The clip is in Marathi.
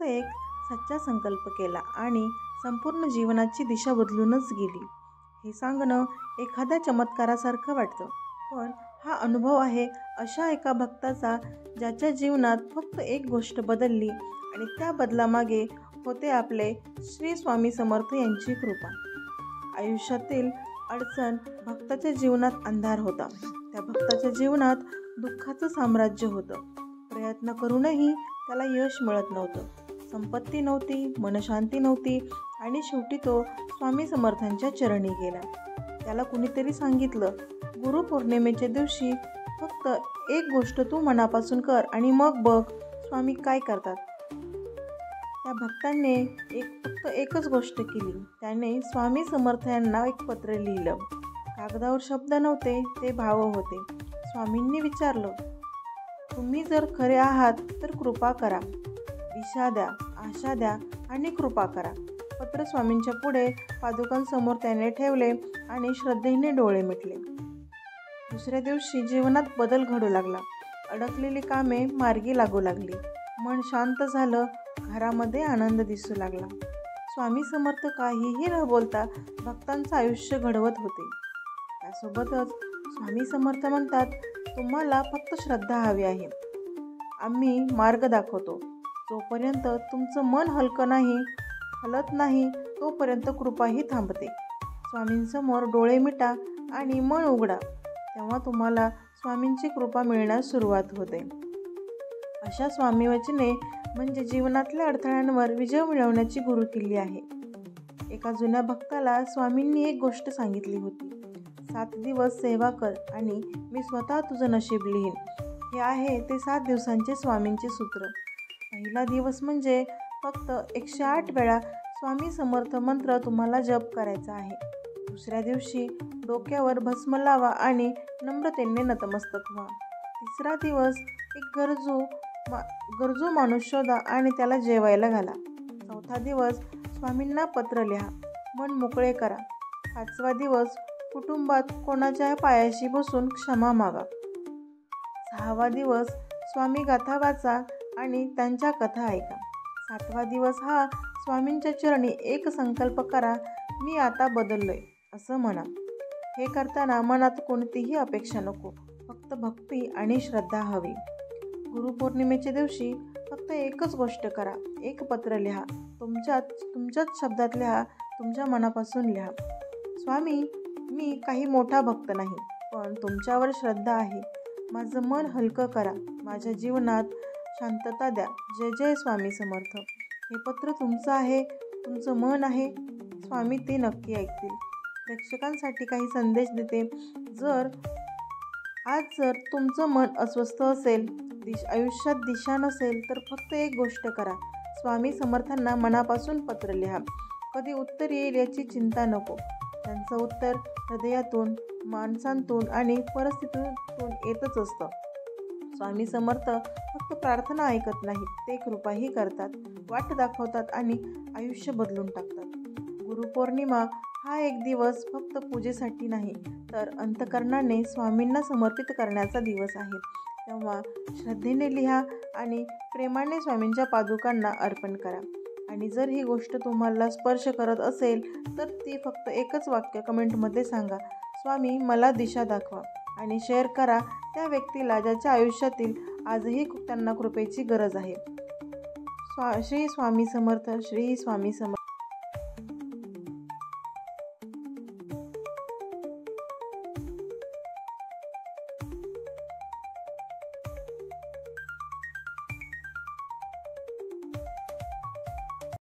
फक्त एक सच्चा संकल्प केला आणि संपूर्ण जीवनाची दिशा बदलूनच गेली. हे सांगणं एखाद्या चमत्कारासारखं वाटतं, पण हा अनुभव आहे अशा एका भक्ताचा ज्याच्या जीवनात फक्त एक गोष्ट बदलली आणि त्या बदलामागे होते आपले श्री स्वामी समर्थ यांची कृपा. आयुष्यातील अडचण भक्ताच्या जीवनात अंधार होता. त्या भक्ताच्या जीवनात दुःखाचं साम्राज्य होतं. प्रयत्न करूनही त्याला यश मिळत नव्हतं. संपत्ती नव्हती, मनशांती नव्हती आणि शेवटी तो स्वामी समर्थांच्या चरणी गेला. त्याला कुणीतरी सांगितलं, गुरुपौर्णिमेच्या दिवशी फक्त एक गोष्ट तू मनापासून कर आणि मग बघ स्वामी काय करतात. त्या भक्ताने फक्त एकच गोष्ट केली. त्याने स्वामी समर्थ यांना एक पत्र लिहिलं. कागदावर शब्द नव्हते, ते भाव होते. स्वामींनी विचारलं, तुम्ही जर खरे आहात तर कृपा करा, दिशा द्या, आशा द्या आणि कृपा करा. पत्र स्वामींच्या पुढे पादुकांसमोर त्याने ठेवले आणि श्रद्धेने डोळे मिटले. दुसऱ्या दिवशी जीवनात बदल घडू लागला. अडकलेली कामे मार्गी लागू लागली. मन शांत झालं. घरामध्ये आनंद दिसू लागला. स्वामी समर्थ काहीही न बोलता भक्तांचं आयुष्य घडवत होते. त्यासोबतच स्वामी समर्थ म्हणतात, तुम्हाला फक्त श्रद्धा हवी आहे. आम्ही मार्ग दाखवतो. जोपर्यंत तुमचं मन हलत नाही तोपर्यंत कृपाही थांबते. स्वामींसमोर डोळे मिटा आणि मन उघडा, तेव्हा तुम्हाला स्वामींची कृपा मिळण्यास सुरुवात होते. अशा स्वामी वचने म्हणजे जीवनातल्या अडथळ्यांवर विजय मिळवण्याची गुरुकिल्ली आहे. एका जुन्या भक्ताला स्वामींनी एक गोष्ट सांगितली होती, 7 दिवस सेवा कर आणि मी स्वतः तुझं नशीब लिहीन. हे आहे ते 7 दिवसांचे स्वामींचे सूत्र. पहिला दिवस म्हणजे फक्त 108 वेळा स्वामी समर्थ मंत्र तुम्हाला जप करायचा आहे. दुसऱ्या दिवशी डोक्यावर भस्म लावा आणि नम्रतेने नतमस्तक व्हा. तिसरा दिवस एक गरजू माणूस शोधा आणि त्याला जेवायला घाला. चौथा दिवस स्वामींना पत्र लिहा, मन मोकळे करा. 5वा दिवस कुटुंबात कोणाच्या पायाशी बसून क्षमा मागा. 6वा दिवस स्वामी गाथा वाचा आणि त्यांच्या कथा ऐका. 7वा दिवस हा स्वामींच्या चरणी एक संकल्प करा, मी आता बदललोय असं म्हणा. हे करताना मनात कोणतीही अपेक्षा नको, फक्त भक्ती आणि श्रद्धा हवी. गुरुपौर्णिमेच्या दिवशी फक्त एकच गोष्ट करा, एक पत्र लिहा. तुमच्याच शब्दात लिहा, तुमच्या मनापासून लिहा. स्वामी, मी काही मोठा भक्त नाही, पण तुमच्यावर श्रद्धा आहे. माझं मन हलकं करा, माझ्या जीवनात शांतता द्या. जय जय स्वामी समर्थ. हे पत्र तुमचं आहे, तुमचं मन आहे. स्वामी ते नक्की ऐकतील. प्रेक्षकांसाठी काही संदेश देते. आज जर तुमचं मन अस्वस्थ असेल, आयुष्यात दिशा नसेल, तर फक्त एक गोष्ट करा, स्वामी समर्थांना मनापासून पत्र लिहा. कधी उत्तर येईल याची चिंता नको. त्यांचं उत्तर हृदयातून, माणसांतून आणि परिस्थितीतून येतच असतं. स्वामी समर्थ फक्त प्रार्थना ऐकत नाहीत, ते कृपाही करतात, वाट दाखवतात आणि आयुष्य बदलून टाकतात. गुरुपौर्णिमा हा एक दिवस फक्त पूजेसाठी नाही, तर अंतःकरणाने स्वामींना समर्पित करण्याचा दिवस आहे. तेव्हा श्रद्धेने लिहा आणि प्रेमाने स्वामींच्या पादुकांना अर्पण करा. आणि जर ही गोष्ट तुम्हाला स्पर्श करत असेल तर ती फक्त एकच वाक्य कमेंटमध्ये सांगा, स्वामी मला दिशा दाखवा, आणि शेअर करा त्या व्यक्तीला ज्याच्या आयुष्यातील आजही त्यांना कृपेची गरज आहे. श्री स्वामी समर्थ. श्री स्वामी समर्थ.